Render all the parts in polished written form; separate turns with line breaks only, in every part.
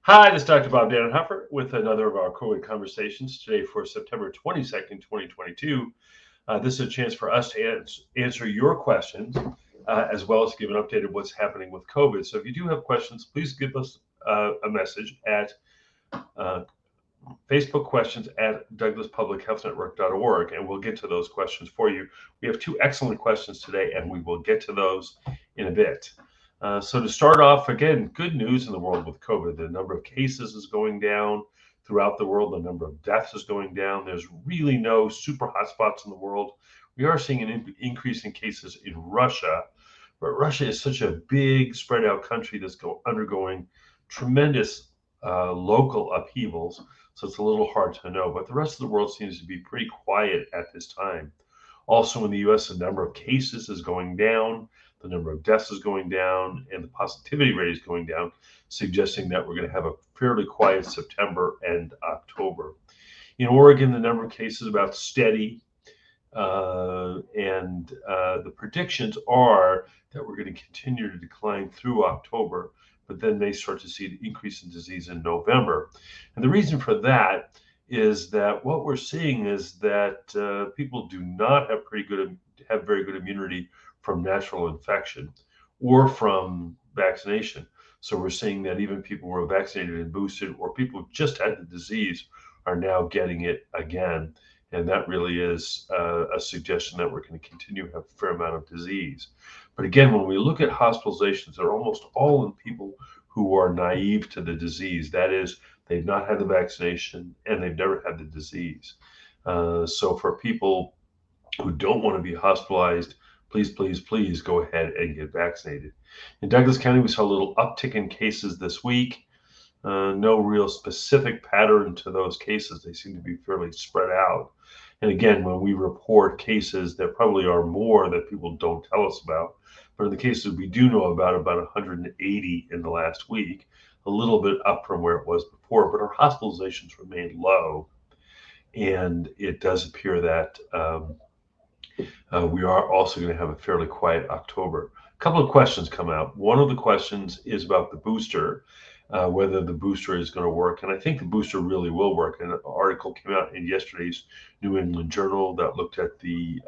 Hi, this is Dr. Bob Dannenhoffer with another of our COVID conversations today for September 22nd, 2022. This is a chance for us to answer your questions as well as give an update of what's happening with COVID. So if you do have questions, please give us a message at uh, Facebook questions at douglaspublichealthnetwork.org, and we'll get to those questions for you. We have two excellent questions today, and we will get to those in a bit. So to start off, again, good news in the world with COVID. The number of cases is going down throughout the world. The number of deaths is going down. There's really no super hotspots in the world. We are seeing an increase in cases in Russia, but Russia is such a big, spread out country that's undergoing tremendous local upheavals. So it's a little hard to know, but the rest of the world seems to be pretty quiet at this time. Also in the US, the number of cases is going down, the number of deaths is going down, and the positivity rate is going down, suggesting that we're going to have a fairly quiet September and October. In Oregon, the number of cases is about steady, and the predictions are that we're going to continue to decline through October, but then may start to see an increase in disease in November. And the reason for that is that what we're seeing is that people do not have very good immunity from natural infection or from vaccination. So we're seeing that even people who are vaccinated and boosted, or people who just had the disease, are now getting it again. And that really is a suggestion that we're going to continue to have a fair amount of disease. But again, when we look at hospitalizations, they're almost all in people who are naive to the disease. That is, they've not had the vaccination and they've never had the disease. So for people who don't want to be hospitalized, please, please, please go ahead and get vaccinated. In Douglas County, we saw a little uptick in cases this week. No real specific pattern to those cases. They seem to be fairly spread out. And again, when we report cases, there probably are more that people don't tell us about. But in the cases we do know about 180 in the last week, a little bit up from where it was before. But our hospitalizations remain low. And it does appear that we are also going to have a fairly quiet October. A couple of questions come out. One of the questions is about the booster, whether the booster is going to work. And I think the booster really will work. And an article came out in yesterday's New England Journal that looked at the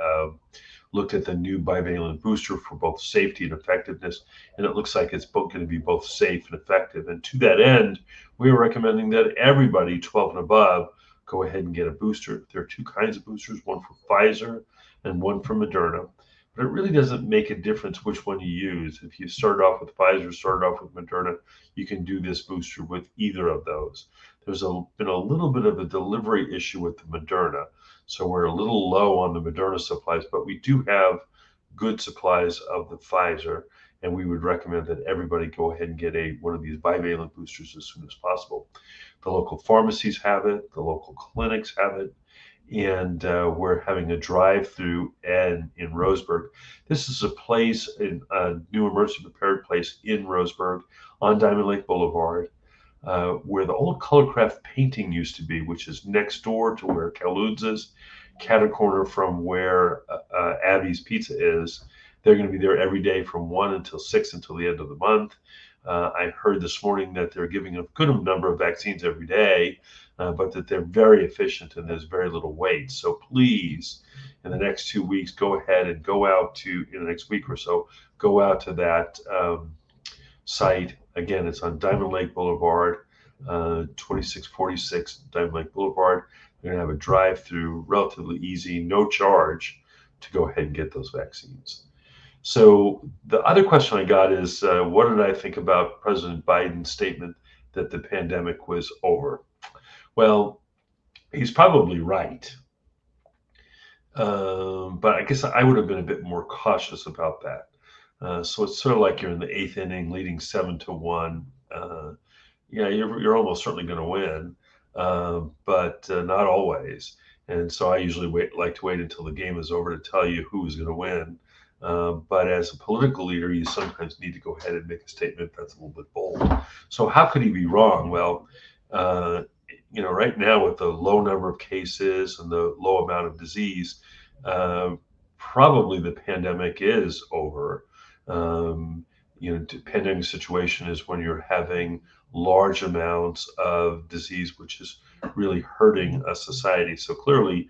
new bivalent booster for both safety and effectiveness. And it looks like it's going to be both safe and effective. And to that end, we are recommending that everybody 12 and above go ahead and get a booster. There are two kinds of boosters, one for Pfizer and one for Moderna. But it really doesn't make a difference which one you use. If you start off with Pfizer, start off with Moderna, you can do this booster with either of those. There's been a little bit of a delivery issue with the Moderna. So we're a little low on the Moderna supplies, but we do have good supplies of the Pfizer. And we would recommend that everybody go ahead and get one of these bivalent boosters as soon as possible. The local pharmacies have it, the local clinics have it, and we're having a drive-through in Roseburg. This is a place, a new immersive prepared place in Roseburg on Diamond Lake Boulevard, where the old Colorcraft painting used to be, which is next door to where Calhoun's is, cat a corner from where Abby's Pizza is. They're going to be there every day from 1 until 6 until the end of the month. I heard this morning that they're giving a good number of vaccines every day, but that they're very efficient and there's very little wait. So please, in the next 2 weeks, go ahead and in the next week or so, go out to that site. Again, it's on Diamond Lake Boulevard, 2646 Diamond Lake Boulevard. They're going to have a drive-through, relatively easy, no charge, to go ahead and get those vaccines. So the other question I got is, what did I think about President Biden's statement that the pandemic was over? Well, he's probably right. But I guess I would have been a bit more cautious about that. So it's sort of like you're in the eighth inning, leading 7-1. Yeah, you're almost certainly going to win, but not always. And so I usually like to wait until the game is over to tell you who's going to win. But as a political leader, you sometimes need to go ahead and make a statement that's a little bit bold. So how could he be wrong? Well, right now with the low number of cases and the low amount of disease, probably the pandemic is over. Pandemic situation is when you're having large amounts of disease, which is really hurting a society. So clearly,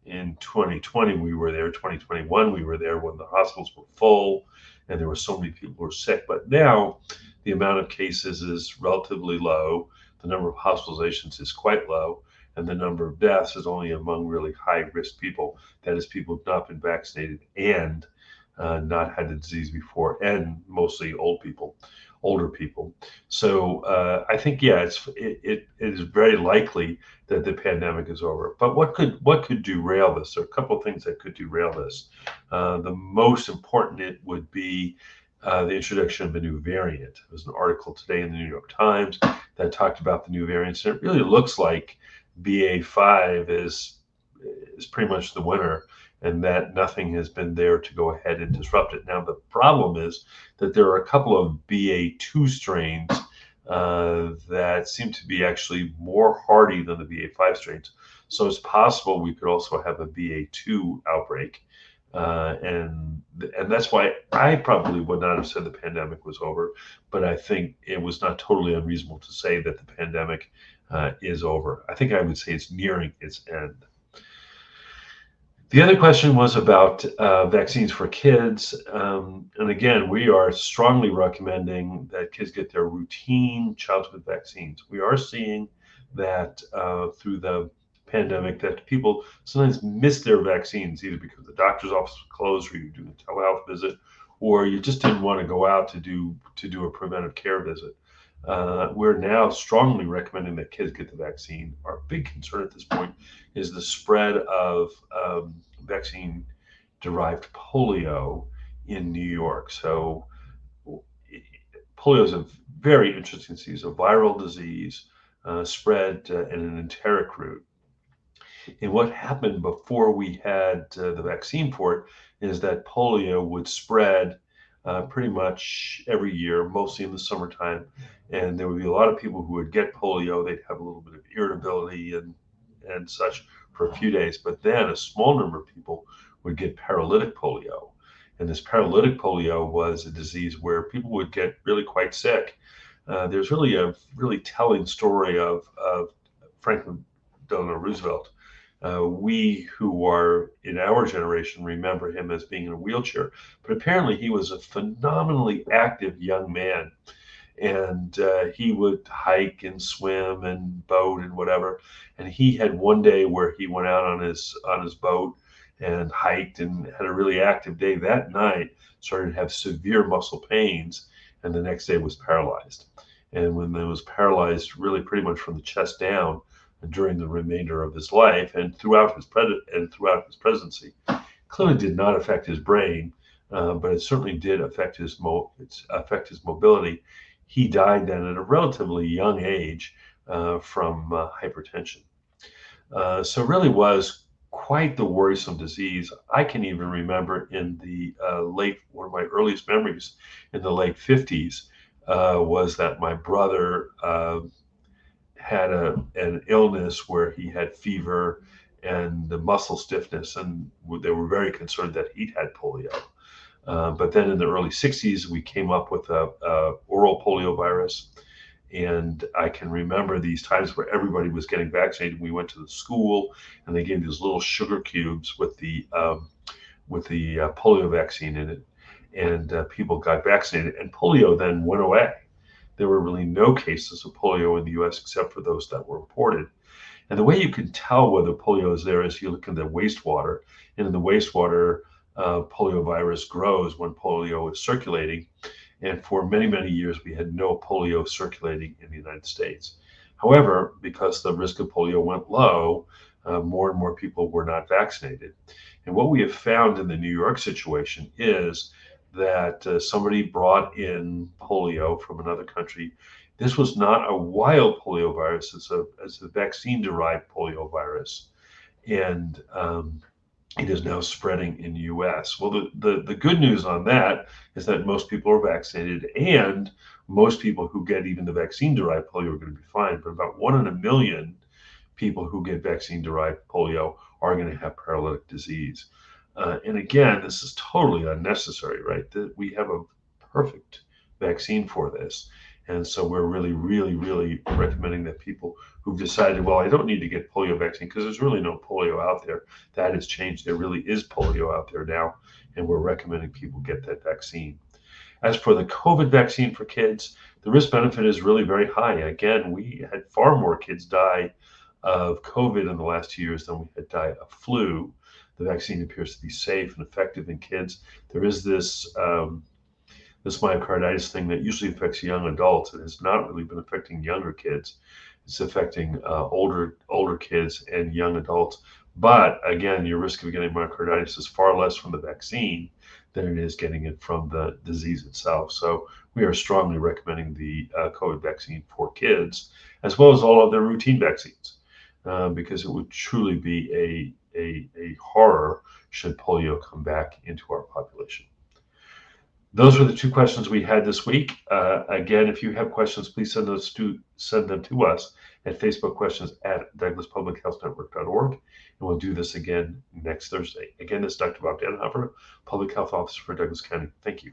in 2020 we were there, 2021 we were there when the hospitals were full and there were so many people who were sick. But now the amount of cases is relatively low, the number of hospitalizations is quite low, and the number of deaths is only among really high risk people. That is, people who've not been vaccinated and not had the disease before, and mostly older people. So I think, yeah, it is very likely that the pandemic is over. But what could derail this? There are a couple of things that could derail this. The most important it would be the introduction of a new variant. There was an article today in the New York Times that talked about the new variants, and it really looks like BA5 is pretty much the winner, and that nothing has been there to go ahead and disrupt it. Now, the problem is that there are a couple of BA2 strains that seem to be actually more hardy than the BA5 strains. So it's possible we could also have a BA2 outbreak. And that's why I probably would not have said the pandemic was over, but I think it was not totally unreasonable to say that the pandemic is over. I think I would say it's nearing its end. The other question was about vaccines for kids. And again, we are strongly recommending that kids get their routine childhood vaccines. We are seeing that through the pandemic that people sometimes miss their vaccines, either because the doctor's office was closed or you're doing a telehealth visit, or you just didn't want to go out to do a preventive care visit. We're now strongly recommending that kids get the vaccine. Our big concern at this point is the spread of vaccine-derived polio in New York. So polio is a very interesting disease, a viral disease spread in an enteric route. And what happened before we had the vaccine for it is that polio would spread pretty much every year, mostly in the summertime. And there would be a lot of people who would get polio. They'd have a little bit of irritability and such for a few days. But then a small number of people would get paralytic polio. And this paralytic polio was a disease where people would get really quite sick. There's really a really telling story of Franklin Delano Roosevelt. We who are in our generation remember him as being in a wheelchair, but apparently he was a phenomenally active young man, and he would hike and swim and boat and whatever. And he had one day where he went out on his boat and hiked and had a really active day. That night started to have severe muscle pains, and the next day was paralyzed. And when he was paralyzed, really pretty much from the chest down, during the remainder of his life and throughout his presidency, clearly did not affect his brain, but it certainly did affect his mobility. He died then at a relatively young age from hypertension. So really was quite the worrisome disease. I can even remember in the one of my earliest memories in the late 50s was that my brother had an illness where he had fever and the muscle stiffness, and they were very concerned that he'd had polio. But then in the early 60s, we came up with a oral polio virus. And I can remember these times where everybody was getting vaccinated. We went to the school and they gave these little sugar cubes with the polio vaccine in it. And people got vaccinated, and polio then went away. There were really no cases of polio in the US except for those that were reported. And the way you can tell whether polio is there is you look in the wastewater. And in the wastewater, polio virus grows when polio is circulating. And for many, many years, we had no polio circulating in the United States. However, because the risk of polio went low, more and more people were not vaccinated. And what we have found in the New York situation is that somebody brought in polio from another country. This was not a wild polio virus, it's a vaccine-derived polio virus. And it is now spreading in the US. Well, the good news on that is that most people are vaccinated, and most people who get even the vaccine-derived polio are going to be fine. But about 1 in a million people who get vaccine-derived polio are going to have paralytic disease. And again, this is totally unnecessary, right? We have a perfect vaccine for this. And so we're really recommending that people who've decided, well, I don't need to get polio vaccine because there's really no polio out there. That has changed. There really is polio out there now, and we're recommending people get that vaccine. As for the COVID vaccine for kids, the risk benefit is really very high. Again, we had far more kids die of COVID in the last 2 years than we had died of flu. The vaccine appears to be safe and effective in kids. There is this myocarditis thing that usually affects young adults. It has not really been affecting younger kids. It's affecting older kids and young adults. But again, your risk of getting myocarditis is far less from the vaccine than it is getting it from the disease itself. So we are strongly recommending the COVID vaccine for kids, as well as all other routine vaccines, because it would truly be a horror should polio come back into our population. Those were the two questions we had this week. Again, if you have questions, please send them to us at facebookquestions@douglaspublichealthnetwork.org. And we'll do this again next Thursday. Again, this is Dr. Bob Dannenhoffer, Public Health Officer for Douglas County. Thank you.